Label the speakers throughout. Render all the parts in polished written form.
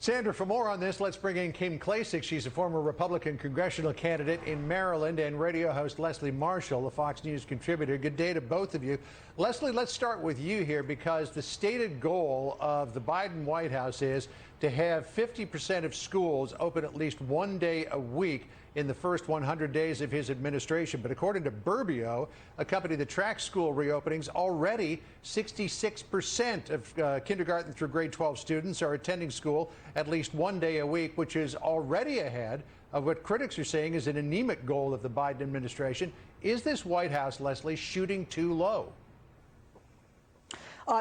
Speaker 1: Sandra, for more on this, let's bring in Kim Klacik. She's a former Republican congressional candidate in Maryland, and radio host Leslie Marshall, a Fox News contributor. Good day to both of you. Leslie, let's start with you here, because the stated goal of the Biden White House is to have 50% of schools open at least one day a week in the first 100 days of his administration. But according to Burbio, a company that tracks school reopenings, already 66% of kindergarten through grade 12 students are attending school at least one day a week, which is already ahead of what critics are saying is an anemic goal of the Biden administration. Is this White House, Leslie, shooting too low?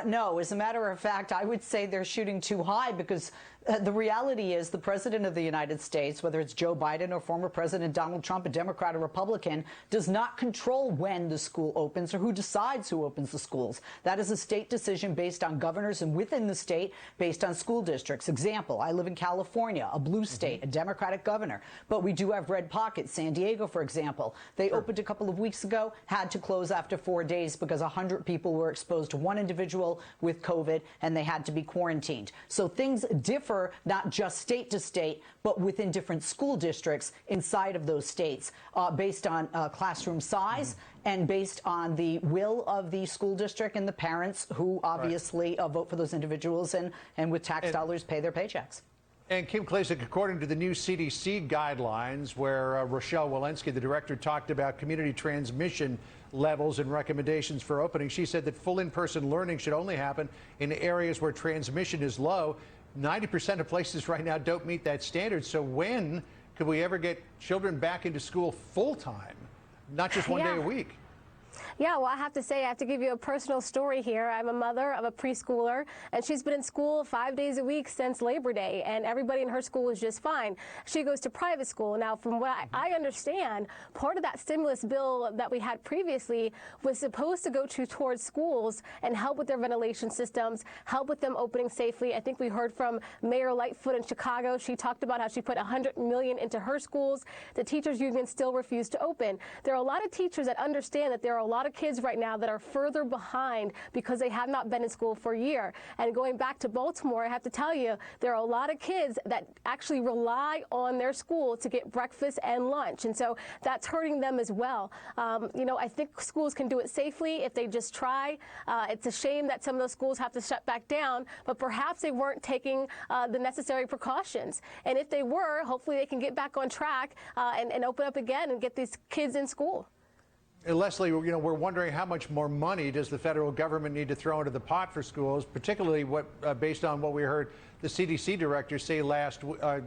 Speaker 2: No, as a matter of fact, I would say they're shooting too high, because the reality is the president of the United States, whether it's Joe Biden or former President Donald Trump, a Democrat or Republican, does not control when the school opens or who decides who opens the schools. That is a state decision based on governors, and within the state based on school districts. Example, I live in California, a blue state, a Democratic governor, but we do have red pockets. San Diego, for example, they opened a couple of weeks ago, had to close after 4 days because 100 people were exposed to one individual with COVID, and they had to be quarantined. So things differ, not just state to state, but within different school districts inside of those states, based on classroom size and based on the will of the school district and the parents who obviously vote for those individuals and with tax dollars pay their paychecks.
Speaker 1: And Kim Klacik, according to the new CDC guidelines, where Rochelle Walensky, the director, talked about community transmission levels and recommendations for opening, she said that full in-person learning should only happen in areas where transmission is low. 90% of places right now don't meet that standard. So when could we ever get children back into school full-time, not just one day a week?
Speaker 3: Yeah, well, I have to say, I have to give you a personal story here. I'm a mother of a preschooler, and she's been in school 5 days a week since Labor Day, and everybody in her school is just fine. She goes to private school. Now, from what I understand, part of that stimulus bill that we had previously was supposed to go towards schools and help with their ventilation systems, help with them opening safely. I think we heard from Mayor Lightfoot in Chicago. She talked about how she put $100 million into her schools. The teachers union still refused to open. There are a lot of teachers that understand that there are a lot of kids right now that are further behind because they have not been in school for a year. And going back to Baltimore, I have to tell you, there are a lot of kids that actually rely on their school to get breakfast and lunch. And so that's hurting them as well. You know, I think schools can do it safely if they just try. It's a shame that some of those schools have to shut back down, but perhaps they weren't taking the necessary precautions. And if they were, hopefully they can get back on track and open up again and get these kids in school.
Speaker 1: Leslie, you know, we're wondering how much more money does the federal government need to throw into the pot for schools, particularly based on what we heard the CDC director say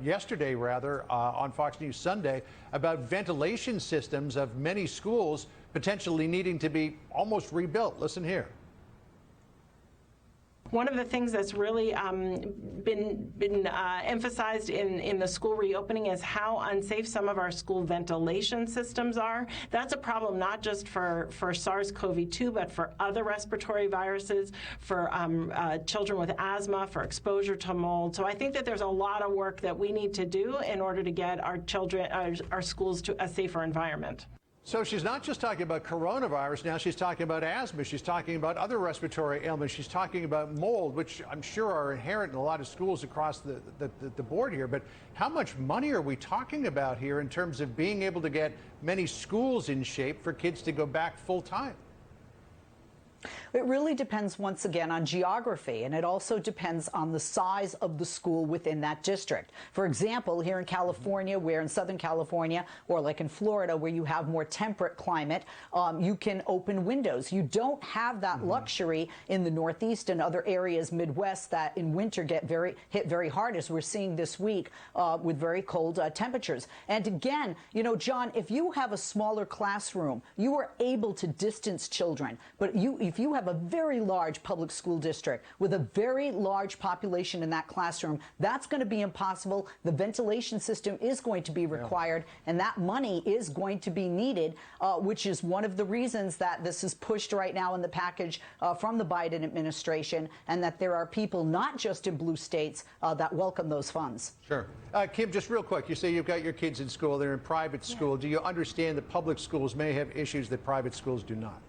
Speaker 1: yesterday on Fox News Sunday about ventilation systems of many schools potentially needing to be almost rebuilt. Listen here.
Speaker 4: One of the things that's really been emphasized in the school reopening is how unsafe some of our school ventilation systems are. That's a problem not just for SARS-CoV-2, but for other respiratory viruses, for children with asthma, for exposure to mold. So I think that there's a lot of work that we need to do in order to get our children, our schools to a safer environment.
Speaker 1: So she's not just talking about coronavirus now, she's talking about asthma, she's talking about other respiratory ailments, she's talking about mold, which I'm sure are inherent in a lot of schools across the board here. But how much money are we talking about here in terms of being able to get many schools in shape for kids to go back full time?
Speaker 2: It really depends, once again, on geography, and it also depends on the size of the school within that district. For example, here in California, where in Southern California, or like in Florida, where you have more temperate climate, you can open windows. You don't have that luxury in the Northeast and other areas, Midwest, that in winter get hit very hard, as we're seeing this week with very cold temperatures. And again, you know, John, if you have a smaller classroom, you are able to distance children. But if you have a very large public school district with a very large population in that classroom, that's going to be impossible. The ventilation system is going to be required, and that money is going to be needed, which is one of the reasons that this is pushed right now in the package from the Biden administration, and that there are people not just in blue states that welcome those funds.
Speaker 1: Sure. Kim, just real quick, you say you've got your kids in school, they're in private school. Do you understand that public schools may have issues that private schools do not?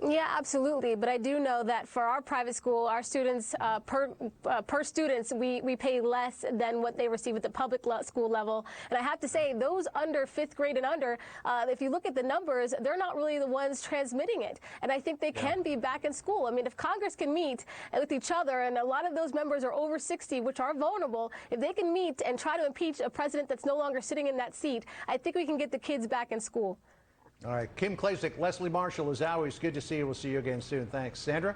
Speaker 3: Yeah, absolutely. But I do know that for our private school, our students, per students, we pay less than what they receive at the public school level. And I have to say, those under 5th grade and under, if you look at the numbers, they're not really the ones transmitting it. And I think they can be back in school. I mean, if Congress can meet with each other, and a lot of those members are over 60, which are vulnerable, if they can meet and try to impeach a president that's no longer sitting in that seat, I think we can get the kids back in school.
Speaker 1: All right, Kim Klacik, Leslie Marshall, as always, good to see you. We'll see you again soon. Thanks. Sandra?